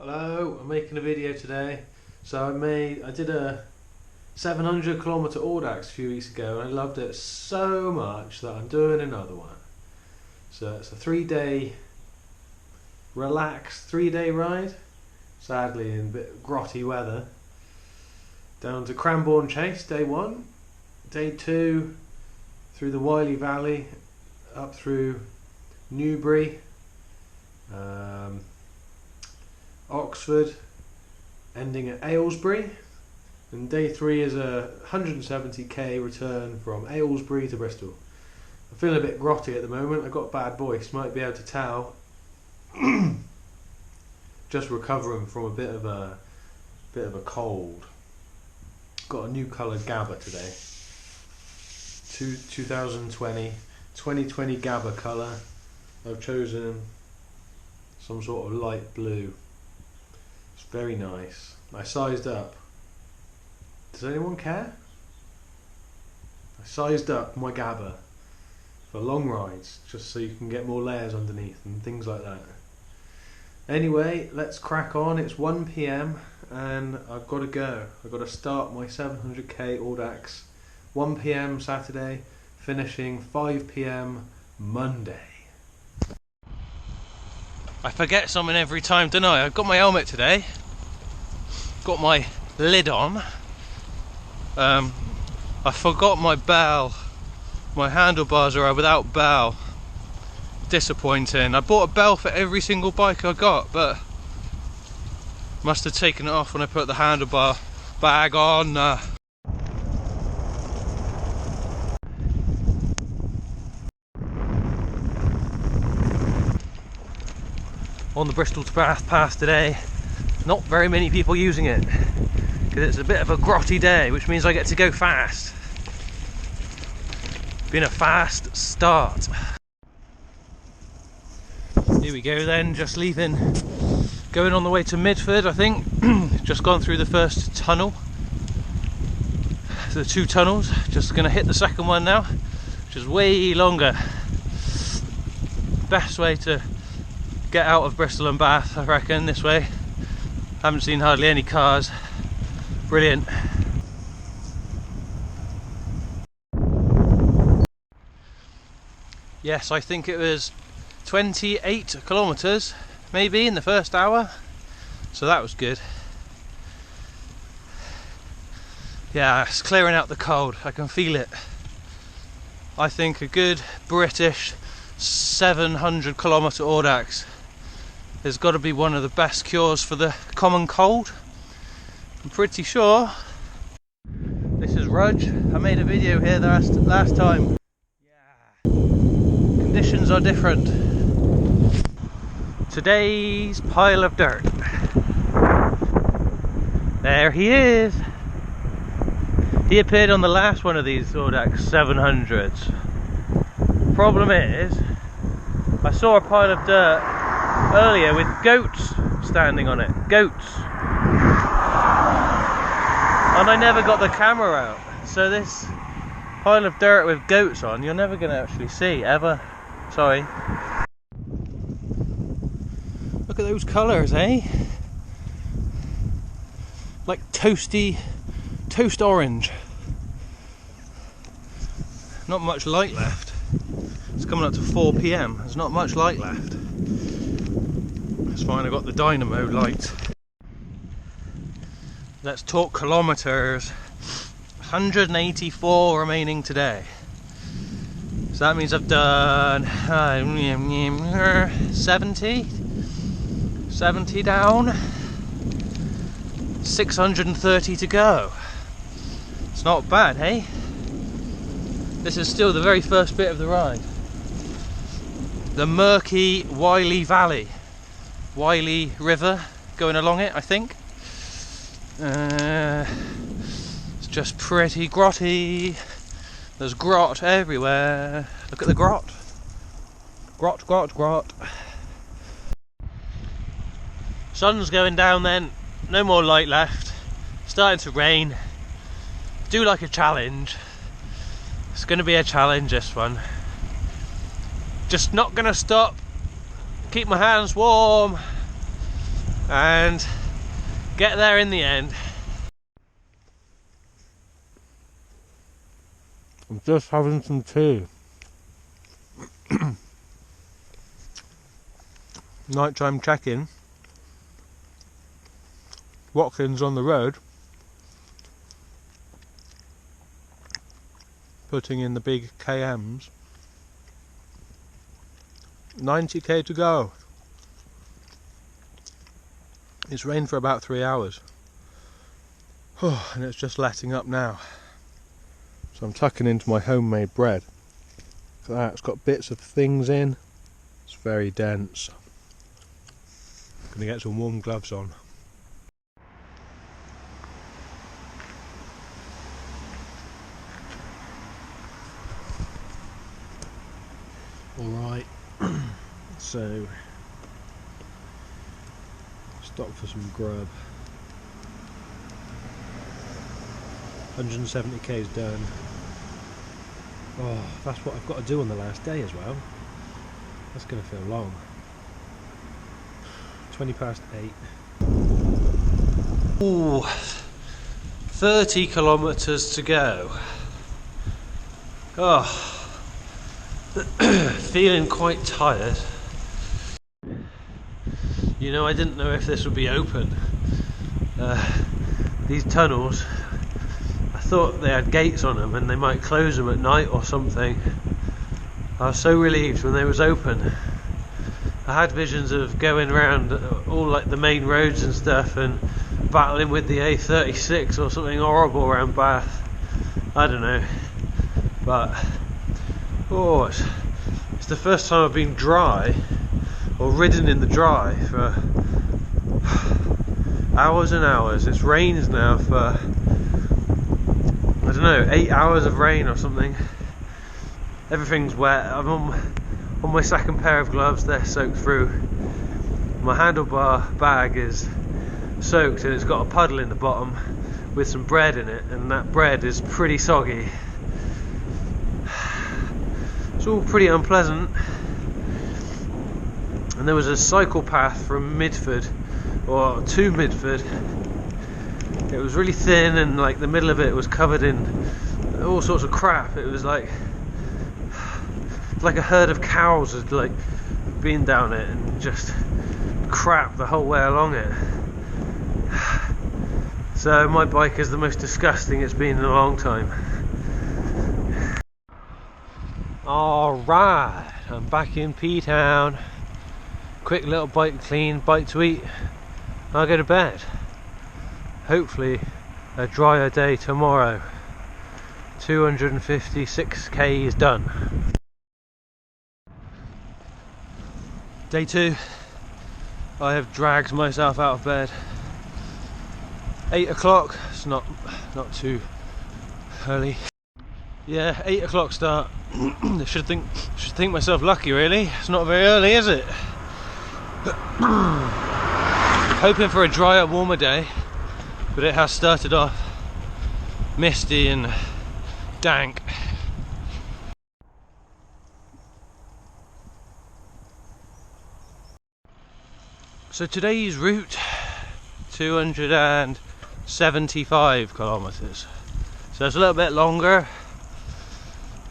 Hello, I'm making a video today. So I did a 700 km audax a few weeks ago and I loved it so much that I'm doing another one. So it's a 3-day relaxed 3-day ride, sadly in a bit grotty weather, down to Cranbourne Chase day 1, day 2 through the Wylye Valley up through Newbury, Oxford, ending at Aylesbury, and day 3 is a 170k return from Aylesbury to Bristol. I'm feeling a bit grotty at the moment. I've got a bad voice, might be able to tell. Just recovering from a bit of a cold. Got a new coloured Gabba today. 2020 Gabba colour. I've chosen some sort of light blue. It's very nice. I sized up. Does anyone care? I sized up my Gabba for long rides, just so you can get more layers underneath and things like that. Anyway, let's crack on. It's 1 PM and I've got to go. I've got to start my 700k audax 1 PM Saturday, finishing 5 PM Monday. I forget something every time, don't I? I've got my helmet today, got my lid on. I forgot my bell. My handlebars are without bell. Disappointing. I bought a bell for every single bike I got, but must have taken it off when I put the handlebar bag on. On the Bristol to Bath path today, not very many people using it because it's a bit of a grotty day, which means I get to go fast. Been a fast start. Here we go then, just leaving, going on the way to Midford, I think. Just gone through the first tunnel, the 2 tunnels, just going to hit the second one now, which is way longer. Best way to get out of Bristol and Bath, I reckon, this way. Haven't seen hardly any cars. Brilliant. Yes, I think it was 28 kilometers maybe in the first hour, so that was good. Yeah, it's clearing out the cold, I can feel it. I think a good British 700 kilometer audax has got to be one of the best cures for the common cold. I'm pretty sure. This is Rudge. I made a video here last time. Yeah. Conditions are different. Today's pile of dirt. There he is. He appeared on the last one of these audax 700s. Problem is, I saw a pile of dirt earlier with goats standing on it. Goats. And I never got the camera out. So this pile of dirt with goats on, you're never going to actually see, ever. Sorry. Look at those colours, eh? Like toast orange. Not much light left. It's coming up to 4 PM. There's not much light left. That's fine, I got the dynamo light. Let's talk kilometers. 184 remaining today. So that means I've done 70 down, 630 to go. It's not bad, hey? This is still the very first bit of the ride. The murky Wylye Valley. Wylye River going along it, I think. It's just pretty grotty. There's grot everywhere. Look at the grot. Grot, grot, grot. Sun's going down then. No more light left. Starting to rain. Do like a challenge. It's going to be a challenge, this one. Just not going to stop. Keep my hands warm. and get there in the end. I'm just having some tea. Nighttime check-in. Watkins on the road, putting in the big KMs. 90k to go. It's rained for about 3 hours. Oh, and it's just letting up now. So I'm tucking into my homemade bread. Look at that, it's got bits of things in. It's very dense. Gonna get some warm gloves on. Alright, so stop for some grub. 170k is done. Oh, that's what I've got to do on the last day as well. That's going to feel long. 20 past 8. Ooh, 30 kilometres to go. Oh, feeling quite tired. You know, I didn't know if this would be open. These tunnels, I thought they had gates on them and they might close them at night or something. I was so relieved when they was open. I had visions of going around all like the main roads and stuff and battling with the A36 or something horrible around Bath. I don't know, but oh, it's the first time I've been dry or ridden in the dry for hours and hours. It's rained now for, I don't know, 8 hours of rain or something. Everything's wet. I'm on my second pair of gloves, they're soaked through. My handlebar bag is soaked and it's got a puddle in the bottom with some bread in it, and that bread is pretty soggy. It's all pretty unpleasant. And there was a cycle path from Midford, or to Midford. It was really thin and like the middle of it was covered in all sorts of crap. It was like a herd of cows had like been down it and just crap the whole way along it. So my bike is the most disgusting it's been in a long time. Alright, I'm back in P-Town. Quick little bite clean, bite to eat. I'll go to bed. Hopefully a drier day tomorrow. 256k is done. Day 2. I have dragged myself out of bed. 8 o'clock. It's not too early. Yeah, 8 o'clock start. I should think myself lucky, really. It's not very early, is it? Hoping for a drier, warmer day, but it has started off misty and dank. So today's route, 275 kilometers. So it's a little bit longer.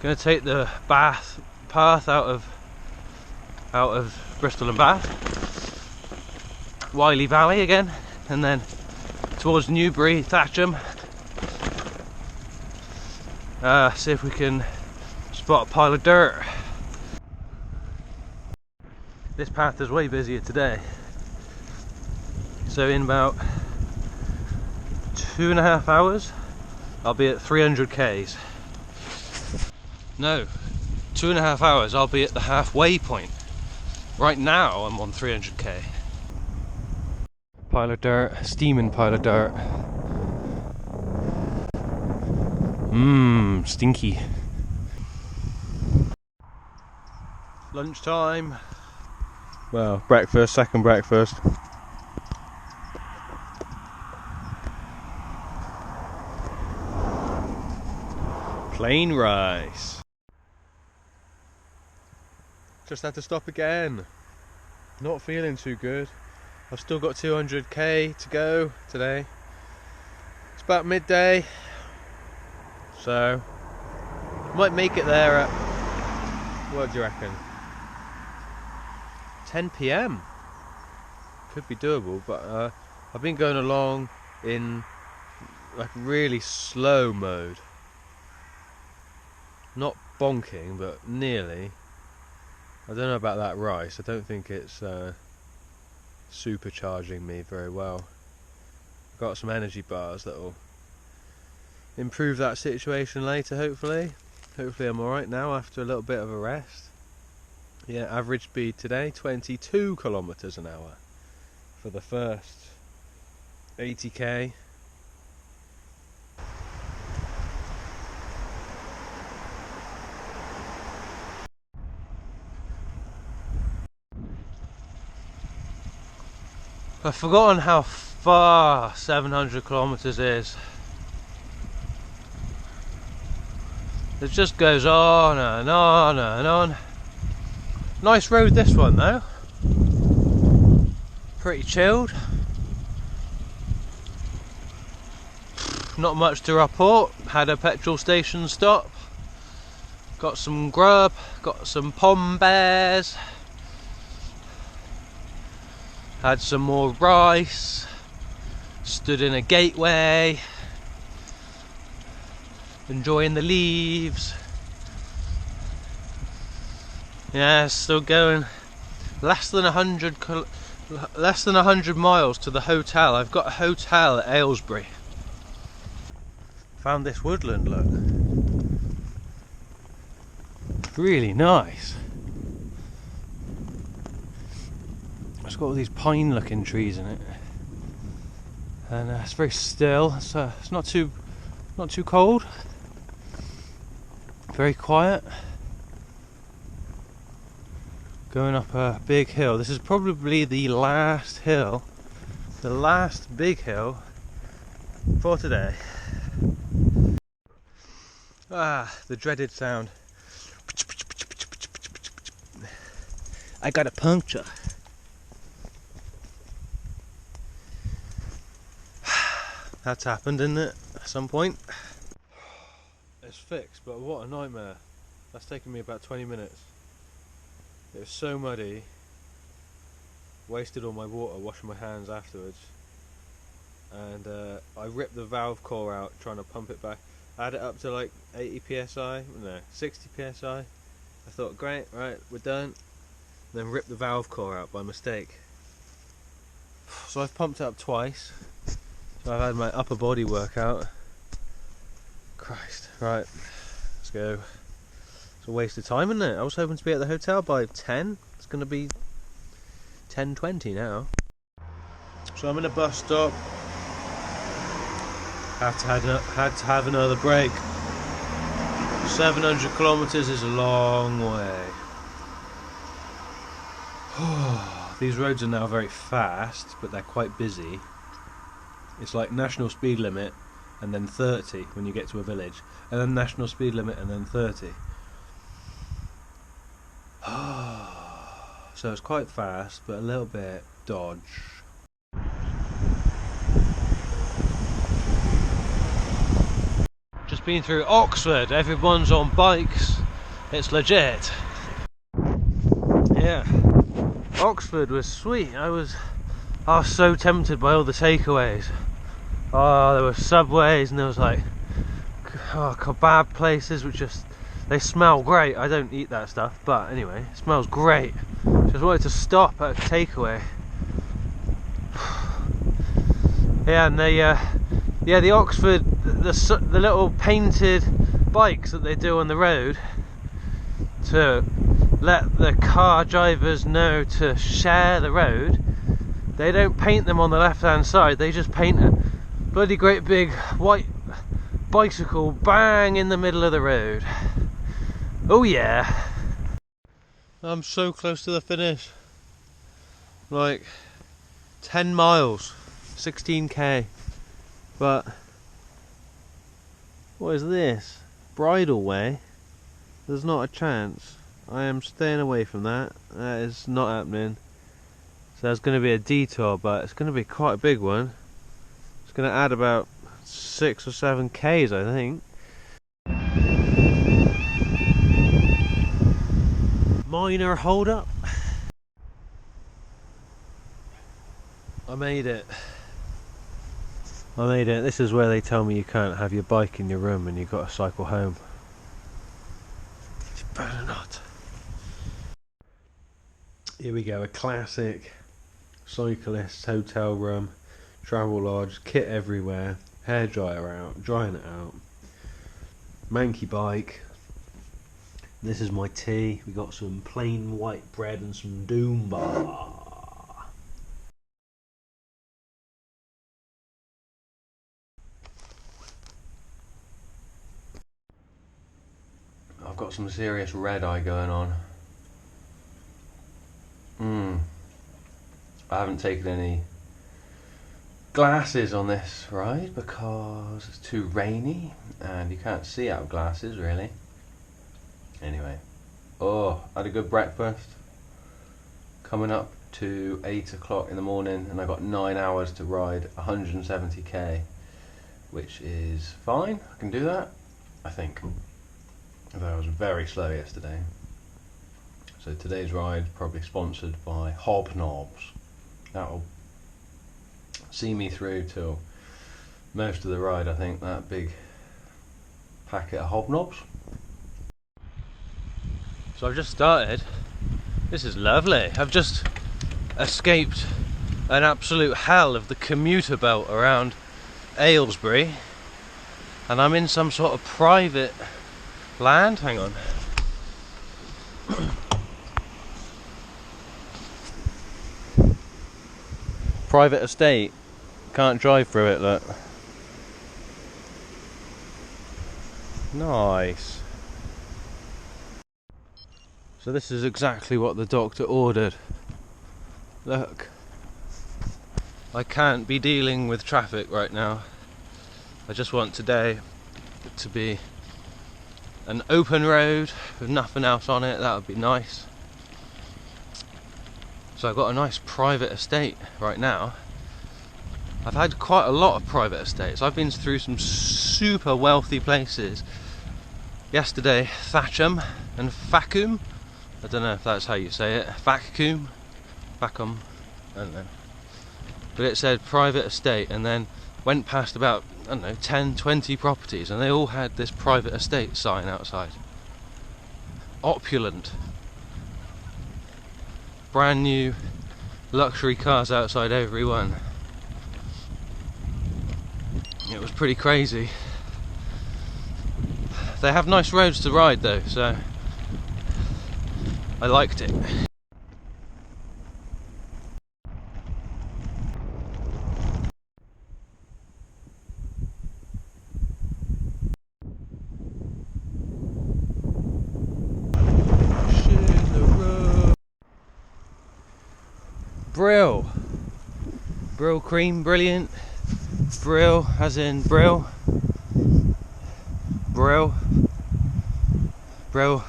Going to take the Bath path out of Bristol and Bath, Wiley Valley again, and then towards Newbury, Thatcham. See if we can spot a pile of dirt. This path is way busier today. So in about 2.5 hours, I'll be at 300 k's. No, 2.5 hours, I'll be at the halfway point. Right now, I'm on 300k. Pile of dirt, steaming pile of dirt. Mmm, stinky. Lunchtime. Well, breakfast, second breakfast. Plain rice. Just had to stop again. Not feeling too good. I've still got 200k to go today. It's about midday, so might make it there at, what do you reckon, 10 PM? Could be doable, but I've been going along in like really slow mode. Not bonking, but nearly. I don't know about that rice. I don't think it's supercharging me very well. I've got some energy bars that will improve that situation later, hopefully. Hopefully I'm alright now after a little bit of a rest. Yeah, average speed today, 22 kilometers an hour for the first 80k. I've forgotten how far 700 kilometers is. It just goes on and on and on. Nice road this one though. Pretty chilled. Not much to report. Had a petrol station stop. Got some grub, got some pom bears. Had some more rice. Stood in a gateway. Enjoying the leaves. Yeah, still going. Less than 100 miles to the hotel. I've got a hotel at Aylesbury. Found this woodland, look. Really nice. It's got all these pine looking trees in it. And it's very still, so it's not too cold. Very quiet. Going up a big hill. This is probably the last hill, the last big hill for today. Ah, the dreaded sound. I got a puncture. That's happened, isn't it? At some point. It's fixed, but what a nightmare. That's taken me about 20 minutes. It was so muddy. Wasted all my water washing my hands afterwards. And I ripped the valve core out trying to pump it back. I had it up to like 80 psi, no, 60 psi. I thought, great, right, we're done. Then ripped the valve core out by mistake. So I've pumped it up twice. So I've had my upper body workout. Christ, right, let's go. It's a waste of time, isn't it? I was hoping to be at the hotel by 10. It's going to be 10:20 now. So I'm in a bus stop. Had to have another break. 700 kilometers is a long way. These roads are now very fast, but they're quite busy. It's like national speed limit and then 30 when you get to a village, and then national speed limit and then 30. So it's quite fast, but a little bit dodge. Just been through Oxford, everyone's on bikes, it's legit. Yeah, Oxford was sweet. I was so tempted by all the takeaways. Oh, there were Subways and there was like kebab places which just, they smell great. I don't eat that stuff, but anyway, it smells great. Just wanted to stop at a takeaway. Yeah, and the Oxford, the little painted bikes that they do on the road to let the car drivers know to share the road. They don't paint them on the left hand side, they just paint a bloody great big white bicycle bang in the middle of the road. Oh yeah. I'm so close to the finish. Like 10 miles, 16k. But what is this? Bridle way? There's not a chance. I am staying away from that. That is not happening. So there's going to be a detour, but it's going to be quite a big one. It's going to add about 6 or 7 Ks, I think. Minor hold up. I made it. This is where they tell me you can't have your bike in your room and you've got to cycle home. You better not. Here we go, a classic cyclist hotel room, travel lodge, kit everywhere, hairdryer out, drying it out, manky bike. This is my tea. We got some plain white bread and some Doom Bar. I've got some serious red eye going on. I haven't taken any glasses on this ride because it's too rainy and you can't see out of glasses really. Anyway, I had a good breakfast. Coming up to 8 o'clock in the morning and I got 9 hours to ride 170k, which is fine. I can do that, I think. Although I was very slow yesterday. So today's ride probably sponsored by Hobnobs. That'll see me through till most of the ride, I think, that big packet of Hobnobs. So I've just started. This is lovely. I've just escaped an absolute hell of the commuter belt around Aylesbury and I'm in some sort of private land. Hang on. Private estate. Can't drive through it, look. Nice. So this is exactly what the doctor ordered. Look. I can't be dealing with traffic right now. I just want today to be an open road with nothing else on it. That would be nice. So I've got a nice private estate right now. I've had quite a lot of private estates. I've been through some super wealthy places. Yesterday, Thatcham and Facum. I don't know if that's how you say it. Facum? Facum? I don't know. But it said private estate and then went past about, I don't know, 10, 20 properties and they all had this private estate sign outside. Opulent. Brand new luxury cars outside every one. It was pretty crazy. They have nice roads to ride though, so I liked it. Brill. Brill cream, brilliant. Brill, as in Brill. Brill. Brill.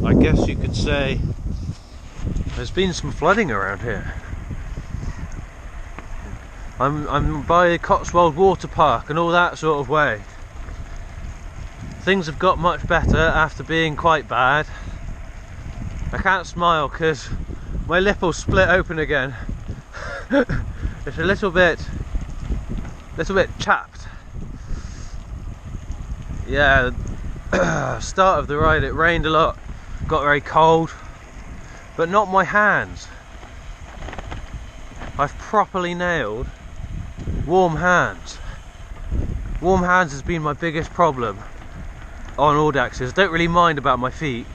I guess you could say there's been some flooding around here. I'm by Cotswold Water Park and all that sort of way. Things have got much better after being quite bad. I can't smile because my lip will split open again. It's a little bit chapped. Yeah, start of the ride it rained a lot, got very cold, but not my hands. I've properly nailed warm hands. Warm hands has been my biggest problem on audaxes. Don't really mind about my feet,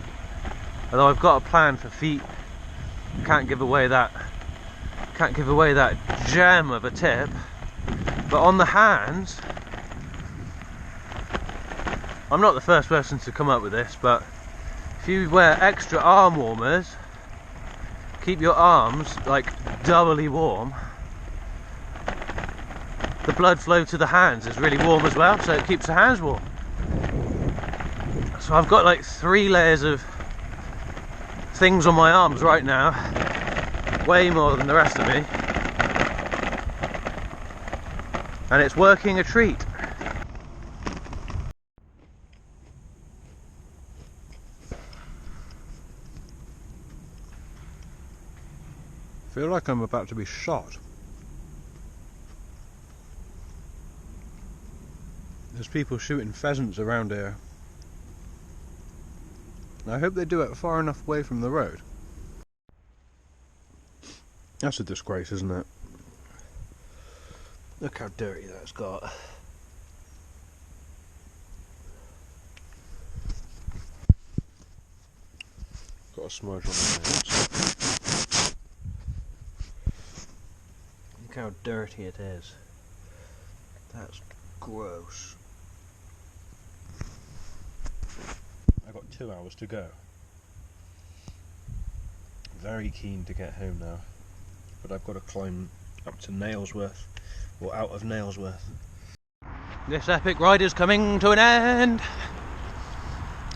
although I've got a plan for feet. Can't give away that gem of a tip. But on the hands, I'm not the first person to come up with this, but if you wear extra arm warmers, keep your arms like doubly warm. The blood flow to the hands is really warm as well, so it keeps the hands warm. So I've got like 3 layers of things on my arms right now, way more than the rest of me, and it's working a treat. I feel like I'm about to be shot. There's people shooting pheasants around here. I hope they do it far enough away from the road. That's a disgrace, isn't it? Look how dirty that's got. Got a smudge on my hands. Look how dirty it is. That's gross. I've got 2 hours to go. Very keen to get home now, but I've got to climb up to Nailsworth, or out of Nailsworth. This epic ride is coming to an end.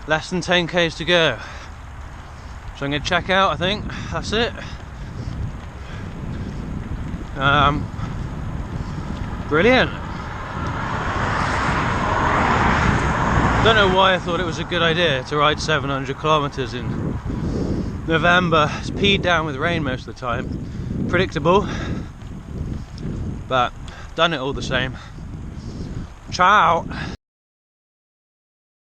Less than 10 k's to go. So I'm going to check out, I think. That's it. Brilliant. Don't know why I thought it was a good idea to ride 700 kilometers in November. It's peed down with rain most of the time. Predictable, but done it all the same. Ciao.